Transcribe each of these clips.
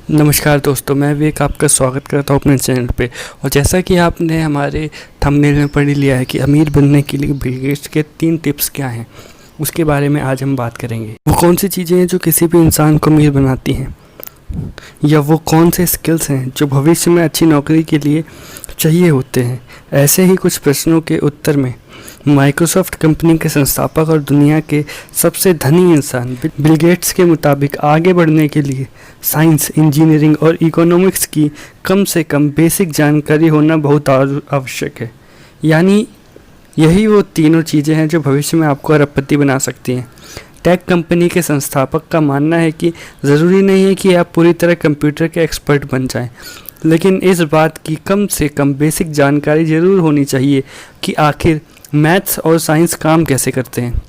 नमस्कार दोस्तों, मैं विवेक आपका स्वागत करता हूँ अपने चैनल पे। और जैसा कि आपने हमारे थंबनेल में पढ़ लिया है कि अमीर बनने के लिए बिल गेट्स के 3 टिप्स क्या हैं, उसके बारे में आज हम बात करेंगे। वो कौन सी चीज़ें हैं जो किसी भी इंसान को अमीर बनाती हैं, या वो कौन से स्किल्स हैं जो भविष्य में अच्छी नौकरी के लिए चाहिए होते हैं। ऐसे ही कुछ प्रश्नों के उत्तर में माइक्रोसॉफ्ट कंपनी के संस्थापक और दुनिया के सबसे धनी इंसान बिल गेट्स के मुताबिक आगे बढ़ने के लिए साइंस, इंजीनियरिंग और इकोनॉमिक्स की कम से कम बेसिक जानकारी होना बहुत आवश्यक है। यानी यही वो तीनों चीज़ें हैं जो भविष्य में आपको अरबपति बना सकती हैं। टेक कंपनी के संस्थापक का मानना है कि ज़रूरी नहीं है कि आप पूरी तरह कंप्यूटर के एक्सपर्ट बन जाएं, लेकिन इस बात की कम से कम बेसिक जानकारी ज़रूर होनी चाहिए कि आखिर मैथ्स और साइंस काम कैसे करते हैं।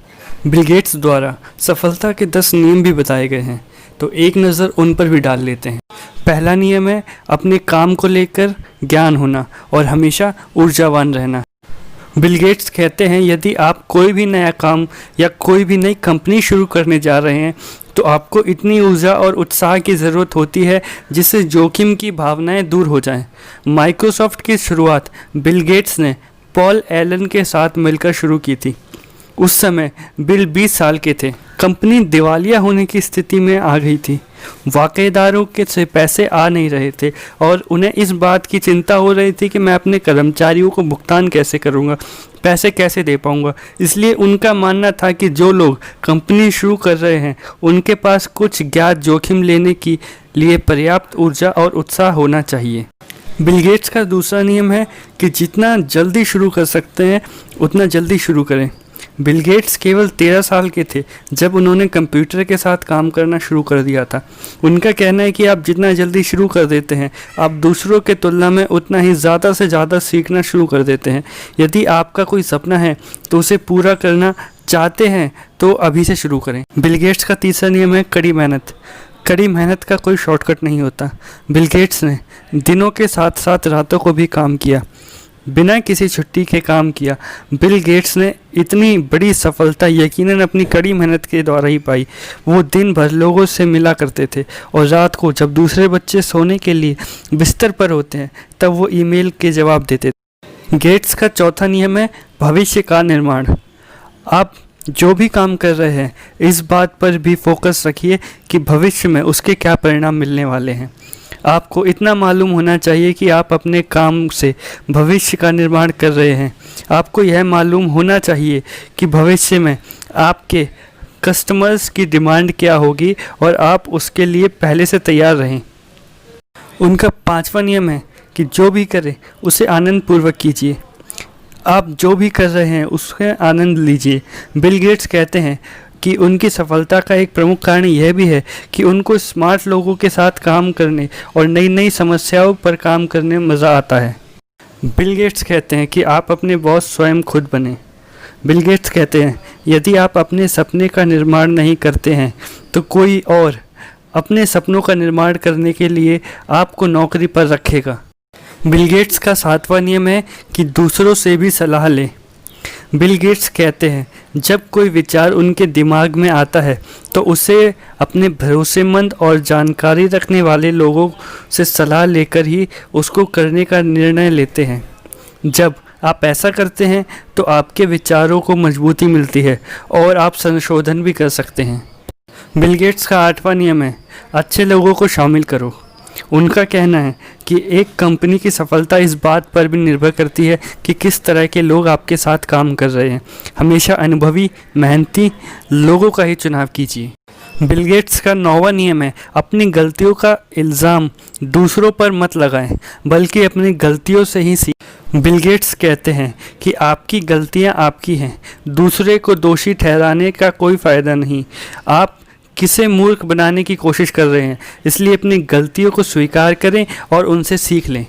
बिल गेट्स द्वारा सफलता के 10 नियम भी बताए गए हैं, तो एक नज़र उन पर भी डाल लेते हैं। पहला नियम है अपने काम को लेकर ज्ञान होना और हमेशा ऊर्जावान रहना। बिल गेट्स कहते हैं यदि आप कोई भी नया काम या कोई भी नई कंपनी शुरू करने जा रहे हैं तो आपको इतनी ऊर्जा और उत्साह की ज़रूरत होती है जिससे जोखिम की भावनाएं दूर हो जाएं। माइक्रोसॉफ्ट की शुरुआत बिल गेट्स ने पॉल एलन के साथ मिलकर शुरू की थी। उस समय बिल 20 साल के थे। कंपनी दिवालिया होने की स्थिति में आ गई थी। वाक़ेदारों के से पैसे आ नहीं रहे थे और उन्हें इस बात की चिंता हो रही थी कि मैं अपने कर्मचारियों को भुगतान कैसे करूंगा, पैसे कैसे दे पाऊंगा। इसलिए उनका मानना था कि जो लोग कंपनी शुरू कर रहे हैं उनके पास कुछ ज्ञात जोखिम लेने के लिए पर्याप्त ऊर्जा और उत्साह होना चाहिए। बिल गेट्स का दूसरा नियम है कि जितना जल्दी शुरू कर सकते हैं उतना जल्दी शुरू करें। बिल गेट्स केवल 13 साल के थे जब उन्होंने कंप्यूटर के साथ काम करना शुरू कर दिया था। उनका कहना है कि आप जितना जल्दी शुरू कर देते हैं आप दूसरों के तुलना में उतना ही ज़्यादा से ज़्यादा सीखना शुरू कर देते हैं। यदि आपका कोई सपना है तो उसे पूरा करना चाहते हैं तो अभी से शुरू करें। बिल गेट्स का तीसरा नियम है कड़ी मेहनत। कड़ी मेहनत का कोई शॉर्टकट नहीं होता। बिल गेट्स ने दिनों के साथ साथ रातों को भी काम किया, बिना किसी छुट्टी के काम किया। बिल गेट्स ने इतनी बड़ी सफलता यकीनन अपनी कड़ी मेहनत के द्वारा ही पाई। वो दिन भर लोगों से मिला करते थे और रात को जब दूसरे बच्चे सोने के लिए बिस्तर पर होते हैं तब वो ईमेल के जवाब देते थे। गेट्स का चौथा नियम है भविष्य का निर्माण। आप जो भी काम कर रहे हैं इस बात पर भी फोकस रखिए कि भविष्य में उसके क्या परिणाम मिलने वाले हैं। आपको इतना मालूम होना चाहिए कि आप अपने काम से भविष्य का निर्माण कर रहे हैं। आपको यह मालूम होना चाहिए कि भविष्य में आपके कस्टमर्स की डिमांड क्या होगी और आप उसके लिए पहले से तैयार रहें। उनका 5वां नियम है कि जो भी करें उसे आनंदपूर्वक कीजिए। आप जो भी कर रहे हैं उसका आनंद लीजिए। बिल गेट्स कहते हैं कि उनकी सफलता का एक प्रमुख कारण यह भी है कि उनको स्मार्ट लोगों के साथ काम करने और नई नई समस्याओं पर काम करने में मज़ा आता है। बिल गेट्स कहते हैं कि आप अपने बॉस स्वयं खुद बने। बिल गेट्स कहते हैं यदि आप अपने सपने का निर्माण नहीं करते हैं तो कोई और अपने सपनों का निर्माण करने के लिए आपको नौकरी पर रखेगा। बिल गेट्स का 7वां नियम है कि दूसरों से भी सलाह लें। बिल गेट्स कहते हैं जब कोई विचार उनके दिमाग में आता है तो उसे अपने भरोसेमंद और जानकारी रखने वाले लोगों से सलाह लेकर ही उसको करने का निर्णय लेते हैं। जब आप ऐसा करते हैं तो आपके विचारों को मजबूती मिलती है और आप संशोधन भी कर सकते हैं। बिल गेट्स का 8वां नियम है अच्छे लोगों को शामिल करो। उनका कहना है कि एक कंपनी की सफलता इस बात पर भी निर्भर करती है कि किस तरह के लोग आपके साथ काम कर रहे हैं। हमेशा अनुभवी, मेहनती लोगों का ही चुनाव कीजिए। बिल गेट्स का 9वां नियम है अपनी गलतियों का इल्ज़ाम दूसरों पर मत लगाएं, बल्कि अपनी गलतियों से ही सीखें। बिल गेट्स कहते हैं कि आपकी गलतियां आपकी हैं, दूसरे को दोषी ठहराने का कोई फ़ायदा नहीं। आप किसे मूर्ख बनाने की कोशिश कर रहे हैं, इसलिए अपनी गलतियों को स्वीकार करें और उनसे सीख लें।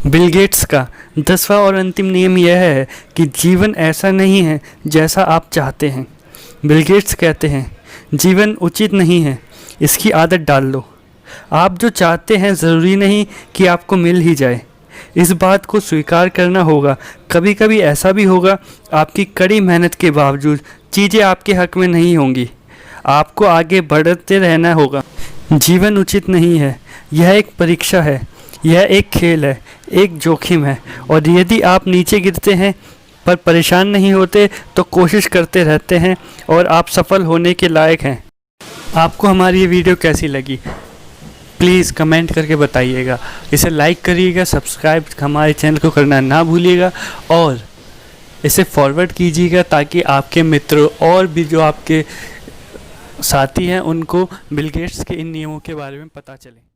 बिल गेट्स का 10वां और अंतिम नियम यह है कि जीवन ऐसा नहीं है जैसा आप चाहते हैं। बिल गेट्स कहते हैं जीवन उचित नहीं है, इसकी आदत डाल लो। आप जो चाहते हैं ज़रूरी नहीं कि आपको मिल ही जाए, इस बात को स्वीकार करना होगा। कभी कभी ऐसा भी होगा आपकी कड़ी मेहनत के बावजूद चीज़ें आपके हक में नहीं होंगी। आपको आगे बढ़ते रहना होगा। जीवन उचित नहीं है, यह एक परीक्षा है, यह एक खेल है, एक जोखिम है। और यदि आप नीचे गिरते हैं पर परेशान नहीं होते तो कोशिश करते रहते हैं और आप सफल होने के लायक हैं। आपको हमारी ये वीडियो कैसी लगी प्लीज़ कमेंट करके बताइएगा। इसे लाइक करिएगा, सब्सक्राइब हमारे चैनल को करना ना भूलिएगा और इसे फॉरवर्ड कीजिएगा ताकि आपके मित्रों और भी जो आपके साथी हैं उनको बिल गेट्स के इन नियमों के बारे में पता चले।